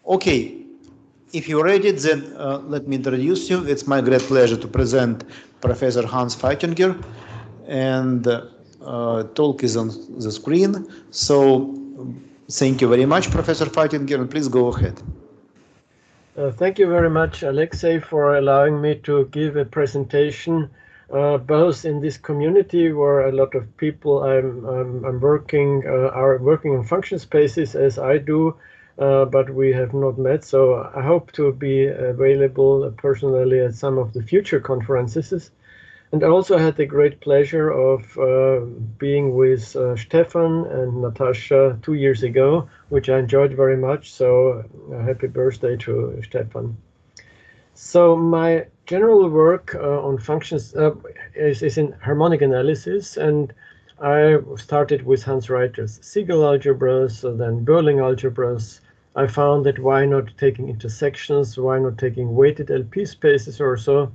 Okay, if you're ready, then let me introduce you. It's my great pleasure to present Professor Hans Feichtinger, and talk is on the screen. So thank you very much, Professor Feichtinger, and please go ahead. Thank you very much, Alexei, for allowing me to give a presentation, both in this community where a lot of people I'm working are working on function spaces as I do, but we have not met. So I hope to be available personally at some of the future conferences. And I also had the great pleasure of being with Stefan and Natasha 2 years ago, which I enjoyed very much. So happy birthday to Stefan. So my general work on functions is in harmonic analysis, and I started with Hans Reiter's Siegel algebras, then Berling algebras. I found that why not taking intersections, why not taking weighted LP spaces or so.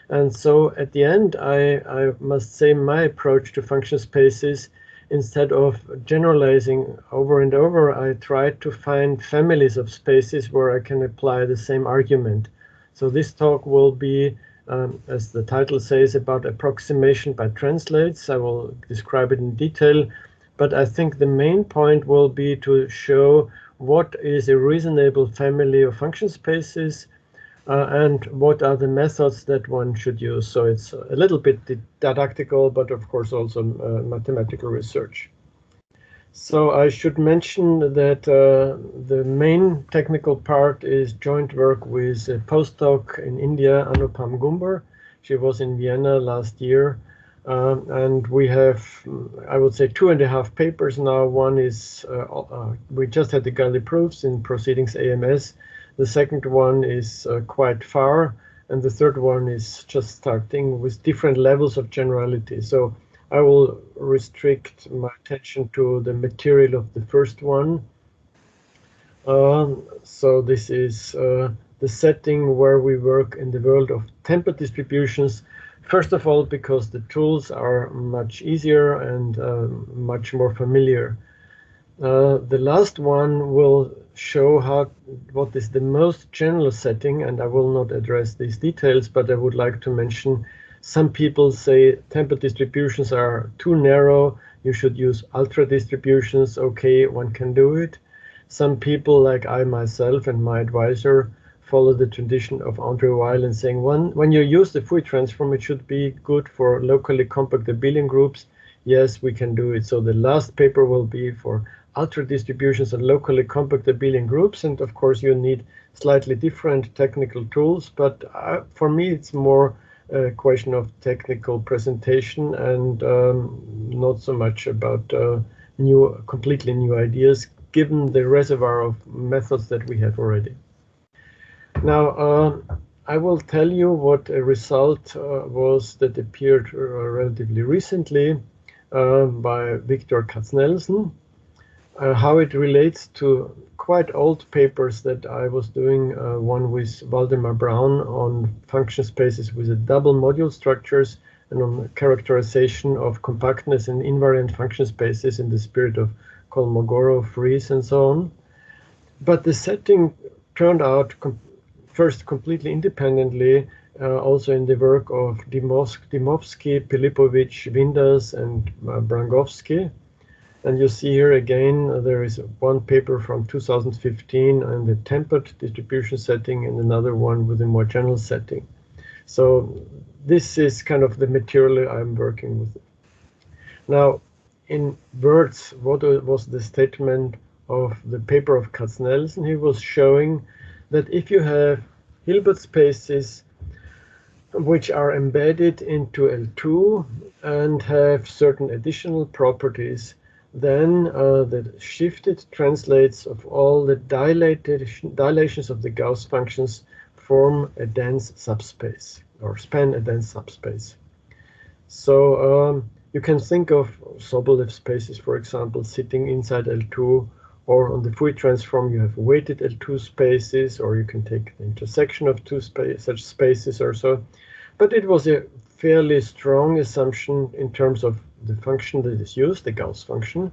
And so at the end, I must say my approach to function spaces, instead of generalizing over and over, I tried to find families of spaces where I can apply the same argument. So this talk will be, as the title says, about approximation by translates. I will describe it in detail, but I think the main point will be to show what is a reasonable family of function spaces, and what are the methods that one should use. So it's a little bit didactical, but of course also mathematical research. So I should mention that the main technical part is joint work with a postdoc in India, Anupam Gumbar. She was in Vienna last year. And we have, I would say, 2.5 papers now. One is, we just had the Galli proofs in Proceedings AMS. The second one is quite far, and the third one is just starting with different levels of generality. So I will restrict my attention to the material of the first one. So this is the setting where we work in the world of template distributions. First of all, because the tools are much easier and much more familiar. The last one will show what is the most general setting, and I will not address these details, but I would like to mention some people say template distributions are too narrow, you should use ultra distributions. Okay, one can do it. Some people, like I myself and my advisor, follow the tradition of Andrew Weil and saying when you use the Fourier transform, it should be good for locally compact abelian groups. Yes, we can do it. So the last paper will be for ultra distributions and locally compact abelian groups, and of course you need slightly different technical tools, but for me it's more a question of technical presentation and not so much about completely new ideas, given the reservoir of methods that we have already. Now I will tell you what a result was that appeared relatively recently by Victor Katznelson. How it relates to quite old papers that I was doing, one with Waldemar Braun on function spaces with a double module structures and on characterization of compactness in invariant function spaces in the spirit of Kolmogorov, Fries, and so on. But the setting turned out first completely independently, also in the work of Dymovsky, Pilipovich, Windas, and Brangovsky. And you see here again, there is one paper from 2015 on the tempered distribution setting and another one with a more general setting. So this is kind of the material I'm working with. Now, in words, what was the statement of the paper of Katznelson? He was showing that if you have Hilbert spaces which are embedded into L2 and have certain additional properties, then the shifted translates of all the dilations of the Gauss functions form a dense subspace or span a dense subspace. So you can think of Sobolev spaces, for example, sitting inside L2, or on the Fourier transform you have weighted L2 spaces, or you can take the intersection of two such spaces or so. But it was a fairly strong assumption in terms of the function that is used, the Gauss function.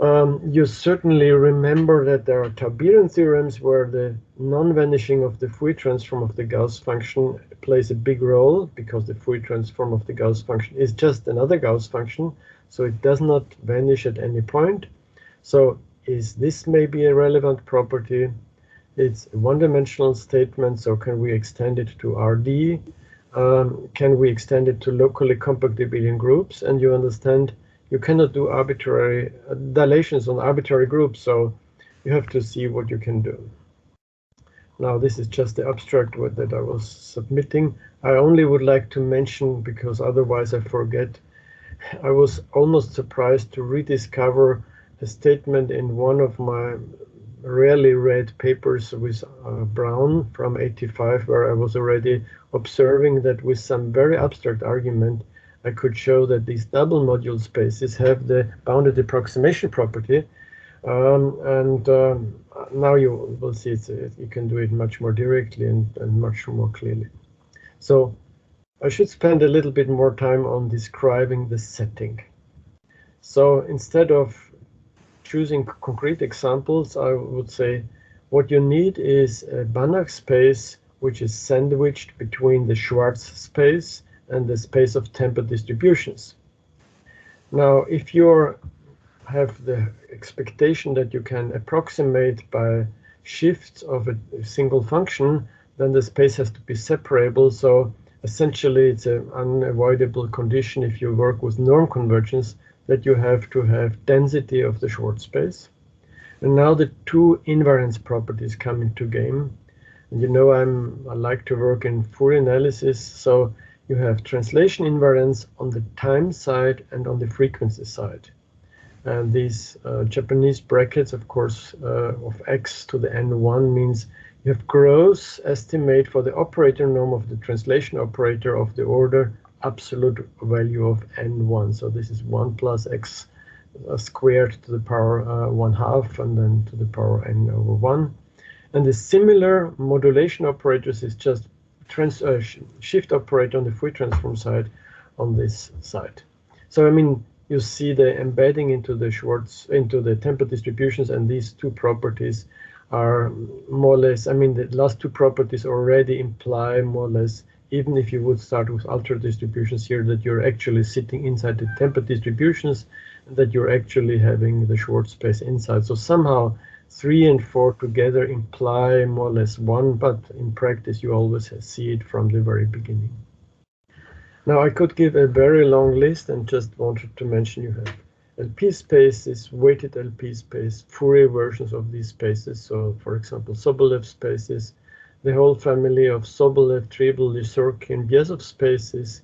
You certainly remember that there are Tauberian theorems where the non-vanishing of the Fourier transform of the Gauss function plays a big role, because the Fourier transform of the Gauss function is just another Gauss function, so it does not vanish at any point. So is this maybe a relevant property? It's a one-dimensional statement, so can we extend it to RD? Can we extend it to locally compact abelian groups? And you understand you cannot do arbitrary dilations on arbitrary groups, so you have to see what you can do. Now, this is just the abstract that I was submitting. I only would like to mention, because otherwise I forget, I was almost surprised to rediscover a statement in one of my rarely read papers with Brown from '85, where I was already observing that with some very abstract argument, I could show that these double module spaces have the bounded approximation property. Now you will see you can do it much more directly and much more clearly. So I should spend a little bit more time on describing the setting. So instead of choosing concrete examples, I would say what you need is a Banach space which is sandwiched between the Schwarz space and the space of temper distributions. Now, if you have the expectation that you can approximate by shifts of a single function, then the space has to be separable. So essentially, it's an unavoidable condition if you work with norm convergence that you have to have density of the Schwarz space. And now the two invariance properties come into game. And you know I like to work in Fourier analysis, so you have translation invariance on the time side and on the frequency side. And these Japanese brackets, of course, of x to the n1 means you have gross estimate for the operator norm of the translation operator of the order absolute value of n1. So this is 1 plus x squared to the power 1/2 and then to the power n over 1. And the similar modulation operators is just shift operator on the Fourier transform side on this side. So I mean, you see the embedding into the Schwarz, into the temper distributions, and these two properties are more or less, I mean, the last two properties already imply more or less, even if you would start with ultra distributions here, that you're actually sitting inside the temper distributions and that you're actually having the Schwarz space inside. So somehow 3 and 4 together imply more or less 1, but in practice you always see it from the very beginning. Now I could give a very long list and just wanted to mention you have LP spaces, weighted LP space, Fourier versions of these spaces. So for example, Sobolev spaces, the whole family of Sobolev, Trebel, Lysorkin, Biesov spaces.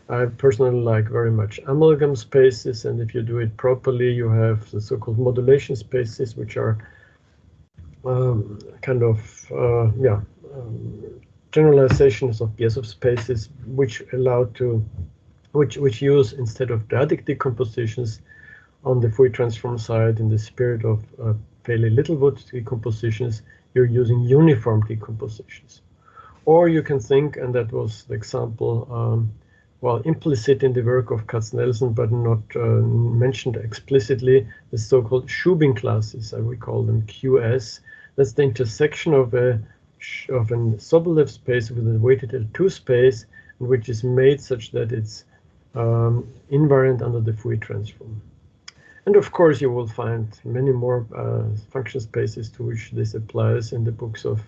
I personally like very much amalgam spaces, and if you do it properly, you have the so-called modulation spaces, which are generalizations of Biesov spaces, which allow to, which use, instead of dyadic decompositions on the Fourier transform side in the spirit of Paley-Littlewood decompositions, you're using uniform decompositions. Or you can think, and that was the example, well, implicit in the work of Katz-Nelson, but not mentioned explicitly, the so-called Shubin classes, we call them QS. That's the intersection of a Sobolev space with a weighted L2 space, which is made such that it's invariant under the Fourier transform. And of course, you will find many more function spaces to which this applies in the books of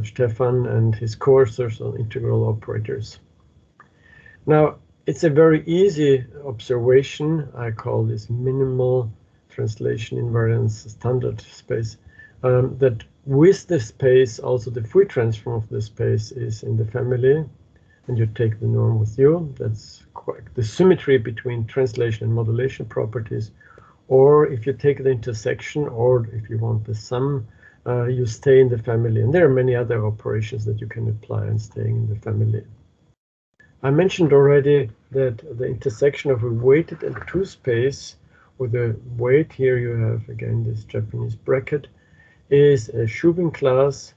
Stefan and his co-authors on integral operators. Now, it's a very easy observation. I call this minimal translation invariance standard space, that with the space, also the Fourier transform of the space is in the family, and you take the norm with you. That's quite the symmetry between translation and modulation properties. Or if you take the intersection, or if you want the sum, you stay in the family. And there are many other operations that you can apply in staying in the family. I mentioned already that the intersection of a weighted L2 space with a weight, here you have again this Japanese bracket, is a Shubin class,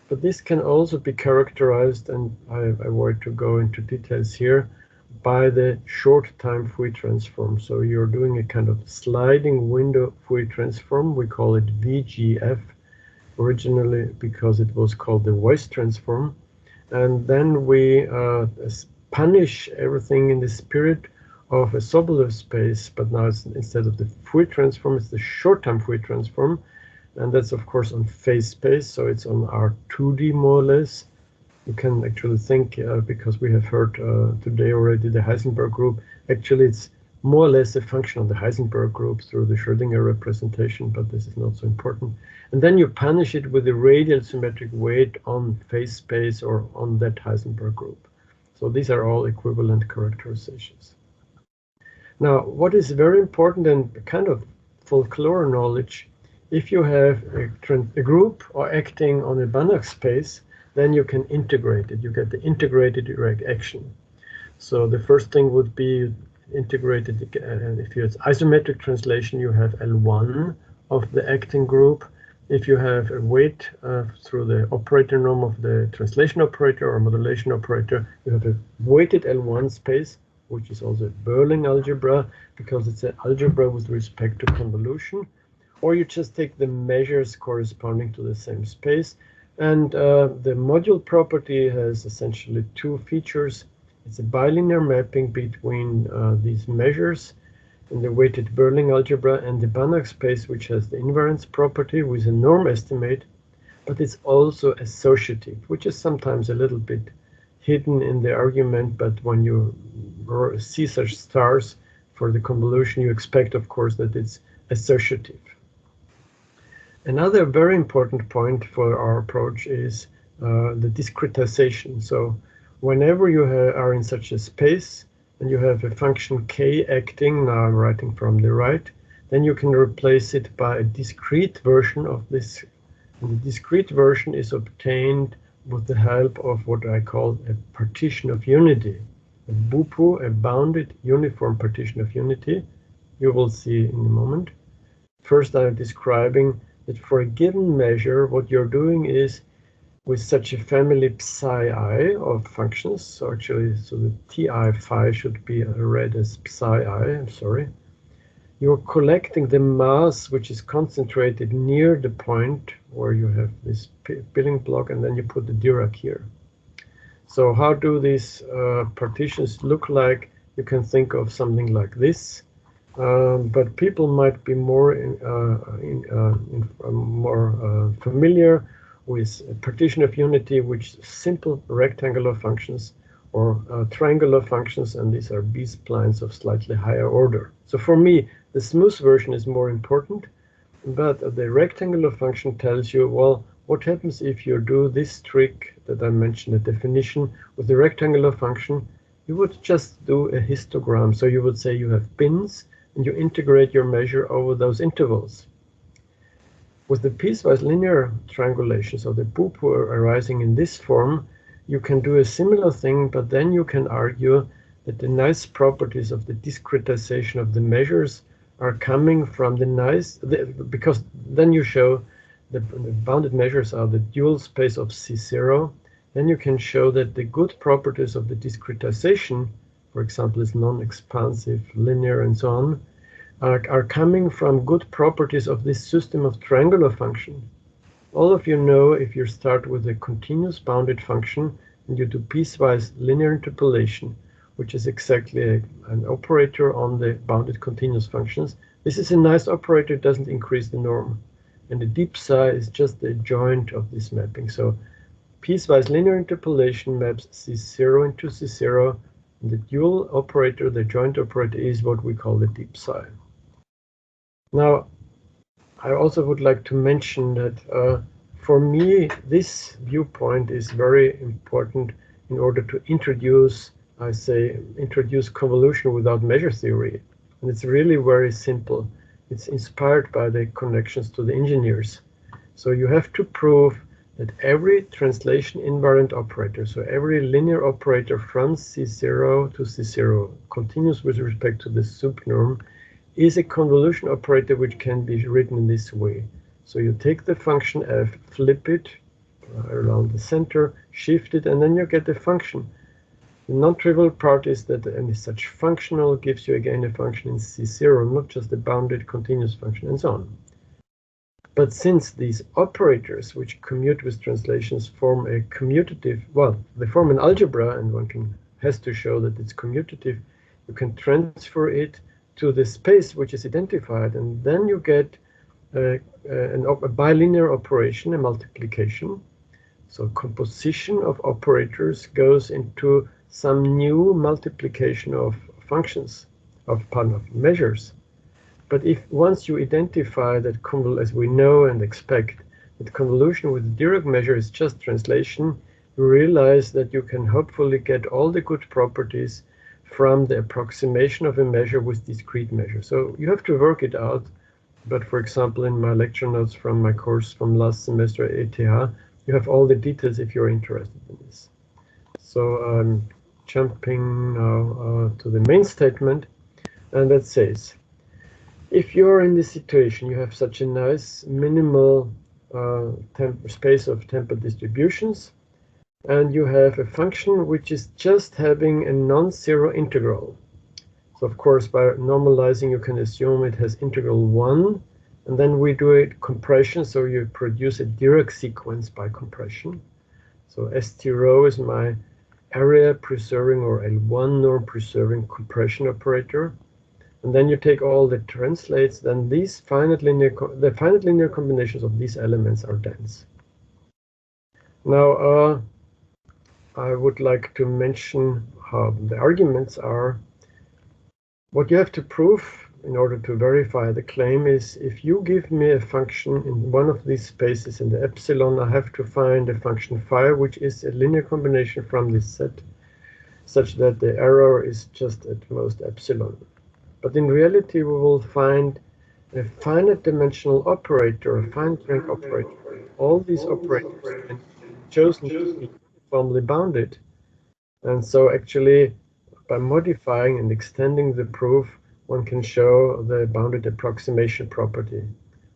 but this can also be characterized, and I avoid to go into details here, by the short time Fourier transform. So you're doing a kind of sliding window Fourier transform. We call it VGF originally because it was called the voice transform. And then we punish everything in the spirit of a Sobolev space, but now it's, instead of the Fourier transform, it's the short time Fourier transform. And that's of course on phase space, so it's on our 2D more or less. You can actually think, because we have heard today already the Heisenberg group, actually it's more or less a function of the Heisenberg group through the Schrödinger representation, but this is not so important. And then you punish it with a radial symmetric weight on phase space or on that Heisenberg group. So these are all equivalent characterizations. Now, what is very important and kind of folklore knowledge, if you have a group or acting on a Banach space, then you can integrate it. You get the integrated direct action. So the first thing would be integrated, if it's isometric translation, you have L1 of the acting group. If you have a weight through the operator norm of the translation operator or modulation operator, you have a weighted L1 space, which is also a Berling algebra, because it's an algebra with respect to convolution. Or you just take the measures corresponding to the same space. And the module property has essentially two features. It's a bilinear mapping between these measures in the weighted Berling algebra and the Banach space, which has the invariance property with a norm estimate, but it's also associative, which is sometimes a little bit hidden in the argument, but when you see such stars for the convolution, you expect, of course, that it's associative. Another very important point for our approach is the discretization. So whenever you are in such a space and you have a function k acting, now I'm writing from the right, then you can replace it by a discrete version of this. And the discrete version is obtained with the help of what I call a partition of unity, a BUPU, a bounded uniform partition of unity. You will see in a moment. First, I'm describing that for a given measure, what you're doing is with such a family psi I of functions, so actually, so the ti phi should be read as psi I, I'm sorry. You're collecting the mass which is concentrated near the point where you have this building block, and then you put the Dirac here. So how do these partitions look like? You can think of something like this. But people might be more familiar with a partition of unity, which is simple rectangular functions or triangular functions, and these are B-splines of slightly higher order. So for me, the smooth version is more important, but the rectangular function tells you, well, what happens if you do this trick that I mentioned, a definition with the rectangular function? You would just do a histogram. So you would say you have bins, and you integrate your measure over those intervals. With the piecewise linear triangulation, so the BUPU arising in this form, you can do a similar thing, but then you can argue that the nice properties of the discretization of the measures are coming from because then you show the bounded measures are the dual space of C0, then you can show that the good properties of the discretization, for example, is non-expansive, linear, and so on, are coming from good properties of this system of triangular function. All of you know, if you start with a continuous bounded function and you do piecewise linear interpolation, which is exactly an operator on the bounded continuous functions, this is a nice operator, it doesn't increase the norm. And the deep psi is just the adjoint of this mapping. So piecewise linear interpolation maps C0 into C0, and the dual operator, the joint operator, is what we call the deep psi. Now, I also would like to mention that for me, this viewpoint is very important in order to introduce, introduce convolution without measure theory. And it's really very simple. It's inspired by the connections to the engineers. So you have to prove that every translation invariant operator, so every linear operator from C0 to C0, continuous with respect to the subnorm, is a convolution operator which can be written in this way. So you take the function f, flip it around the center, shift it, and then you get the function. The non-trivial part is that any such functional gives you again a function in C0, not just a bounded continuous function, and so on. But since these operators, which commute with translations, form a commutative, well, they form an algebra, and one has to show that it's commutative, you can transfer it to the space which is identified, and then you get a bilinear operation, a multiplication. So composition of operators goes into some new multiplication of functions, of measures. But if once you identify that, as we know and expect, that convolution with the Dirac measure is just translation, you realize that you can hopefully get all the good properties from the approximation of a measure with discrete measure. So you have to work it out. But for example, in my lecture notes from my course from last semester at ETH, you have all the details if you're interested in this. So I'm jumping now to the main statement, and that says, if you're in this situation, you have such a nice minimal space of temper distributions, and you have a function which is just having a non-zero integral. So of course, by normalizing, you can assume it has integral 1, and then we do a compression, so you produce a Dirac sequence by compression. So ST rho is my area preserving or L1 norm preserving compression operator. And then you take all the translates, then these the finite linear combinations of these elements are dense. Now, I would like to mention how the arguments are. What you have to prove in order to verify the claim is, if you give me a function in one of these spaces in the epsilon, I have to find a function phi, which is a linear combination from this set, such that the error is just at most epsilon. But in reality, we will find a finite dimensional operator, a finite rank operator. All these operators can be chosen to be uniformly bounded. And so actually, by modifying and extending the proof, one can show the bounded approximation property,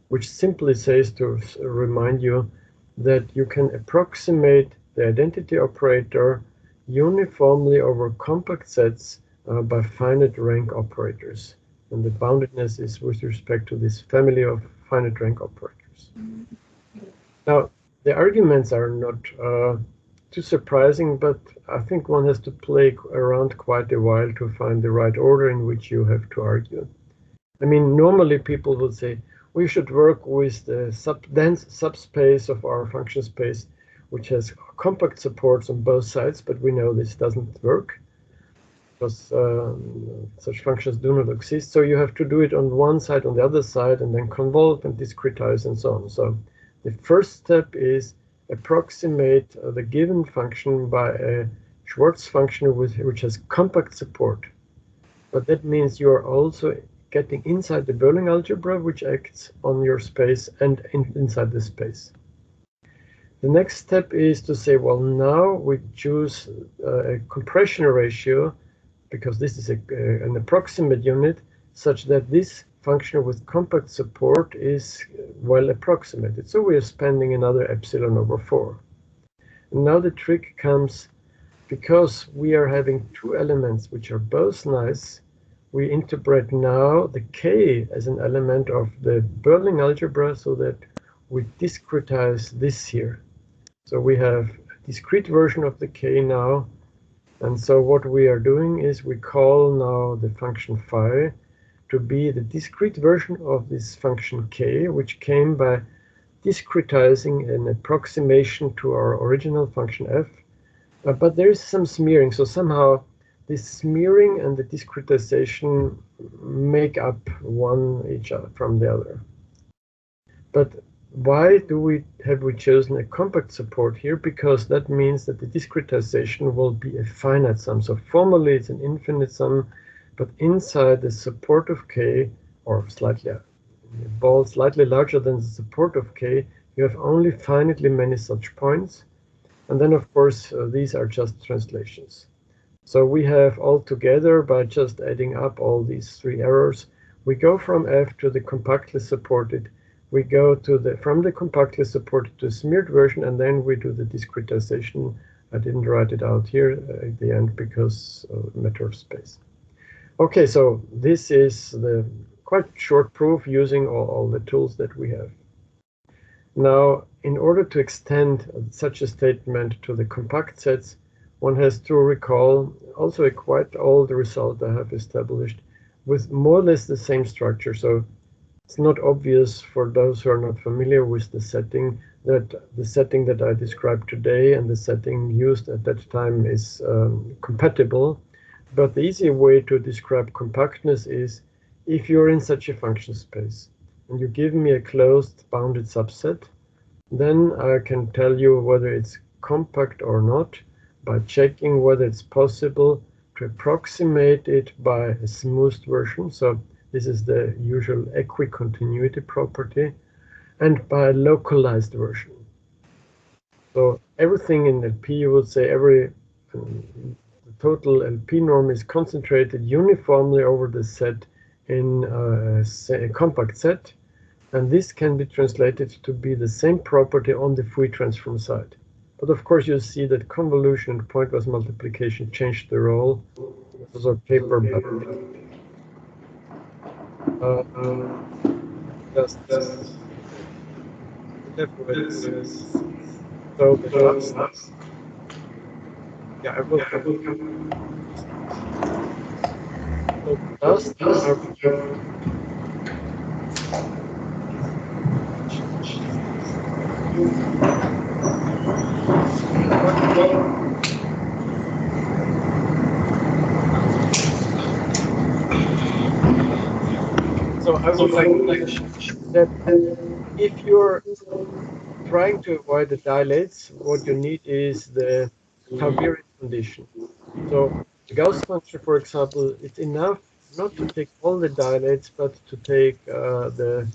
which simply says, to remind you, that you can approximate the identity operator uniformly over compact sets by finite rank operators. And the boundedness is with respect to this family of finite rank operators. Now, the arguments are not too surprising, but I think one has to play around quite a while to find the right order in which you have to argue. I mean, normally people would say, we should work with the dense subspace of our function space, which has compact supports on both sides, but we know this doesn't work, because such functions do not exist. So you have to do it on one side, on the other side, and then convolve and discretize and so on. So the first step is approximate the given function by a Schwartz function which has compact support. But that means you are also getting inside the Berling algebra, which acts on your space and inside the space. The next step is to say, well, now we choose a compression ratio, because this is an approximate unit, such that this function with compact support is well approximated. So we are spending another epsilon over 4. And now the trick comes, because we are having two elements which are both nice, we interpret now the k as an element of the Berling algebra, so that we discretize this here. So we have a discrete version of the k now. And so what we are doing is we call now the function phi to be the discrete version of this function k, which came by discretizing an approximation to our original function f. But there is some smearing, so somehow this smearing and the discretization make up one each other from the other. But why have we chosen a compact support here? Because that means that the discretization will be a finite sum. So formally it's an infinite sum, but inside the support of k, or slightly ball slightly larger than the support of k, you have only finitely many such points. And then of course these are just translations. So we have altogether, by just adding up all these three errors, we go from f to the compactly supported, we go to from the compactly supported to smeared version, and then we do the discretization I didn't write it out here at the end because of matter of space. Okay, so this is the quite short proof using all the tools that we have. Now, in order to extend such a statement to the compact sets, one has to recall also a quite old result I have established with more or less the same structure. So it's not obvious for those who are not familiar with the setting that the setting that I described today and the setting used at that time is compatible. But the easy way to describe compactness is if you're in such a function space and you give me a closed bounded subset, then I can tell you whether it's compact or not by checking whether it's possible to approximate it by a smoothed version. So this is the usual equicontinuity property, and by a localized version. So everything in LP, you would say the total LP norm is concentrated uniformly over the set in a compact set, and this can be translated to be the same property on the Fourier transform side. But of course, you see that convolution and pointwise multiplication changed the role. This was a paper by just so the last, yeah, I will so last so I would like to mention that if you're trying to avoid the dilates, what you need is the covariance condition. So the Gauss function, for example, it's enough not to take all the dilates, but to take the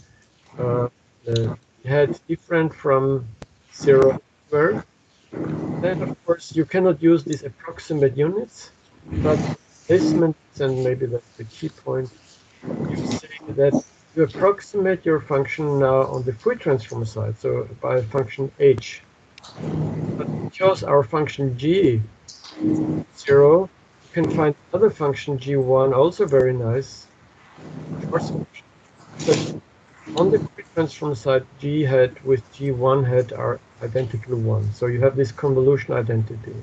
head different from 0 squared. Then, of course, you cannot use these approximate units, but placement, and maybe that's the key point, you say that you approximate your function now on the Fourier transform side, so by function h. But because our function g is 0, you can find another function g1 also very nice, force function, such that on the Fourier transform side, g hat with g1 hat are identical 1. So you have this convolution identity.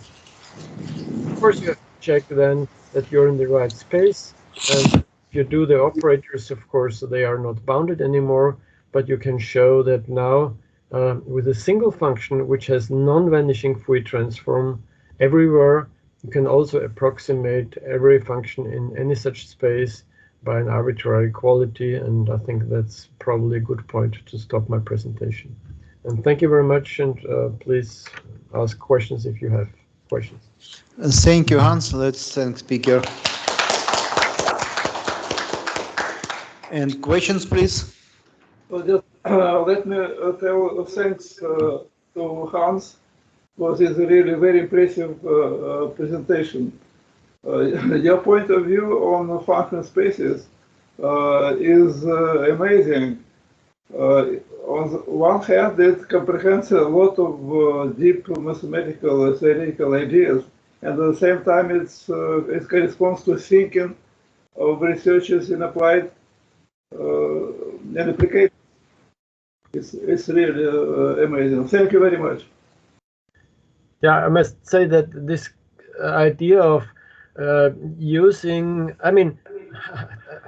Of course, you have to check then that you're in the right space, and if you do the operators, of course, they are not bounded anymore, but you can show that now with a single function which has non-vanishing Fourier transform everywhere, you can also approximate every function in any such space by an arbitrary quality, and I think that's probably a good point to stop my presentation. And thank you very much, and please ask questions if you have questions. Thank you, Hans. Let's thank speaker. And questions, please. Well, just let me tell thanks to Hans for this really very impressive presentation. Your point of view on function spaces is amazing. On the one hand, it comprehends a lot of deep mathematical theoretical ideas, and at the same time, it corresponds to thinking of researchers in applied and application. It's really amazing. Thank you very much. Yeah, I must say that this idea of using, I mean,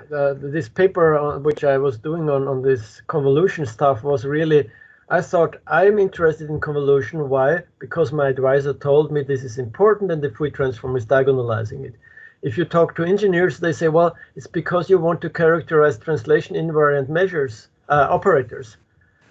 this paper which I was doing on this convolution stuff was really, I thought I'm interested in convolution. Why? Because my advisor told me this is important and the Fourier transform is diagonalizing it. If you talk to engineers, they say, well, it's because you want to characterize translation invariant measures, operators,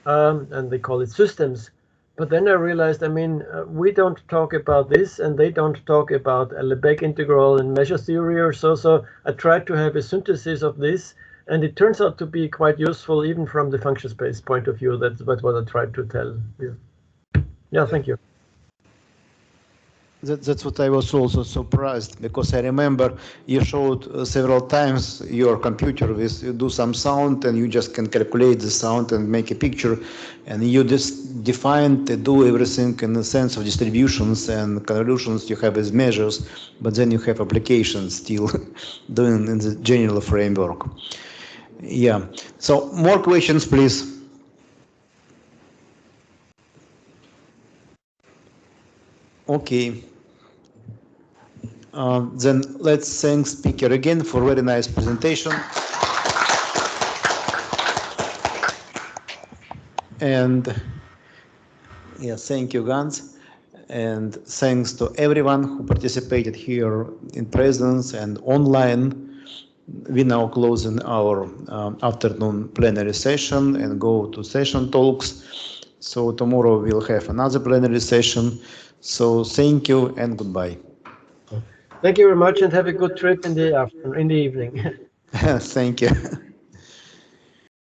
and they call it systems. But then I realized, I mean, we don't talk about this, and they don't talk about a Lebesgue integral and measure theory or so. So I tried to have a synthesis of this, and it turns out to be quite useful, even from the function space point of view. That's what I tried to tell you. Yeah, thank you. That's what I was also surprised, because I remember you showed several times your computer with, you do some sound and you just can calculate the sound and make a picture, and you just define to do everything in the sense of distributions and convolutions you have as measures, but then you have applications still doing in the general framework. Yeah, so more questions, please. Okay. Then let's thank speaker again for very nice presentation. And yeah, thank you, Hans. And thanks to everyone who participated here in presence and online. We now closing our afternoon plenary session and go to session talks. So tomorrow we'll have another plenary session. So thank you and goodbye. Thank you very much, and have a good trip in the afternoon, in the evening. Thank you.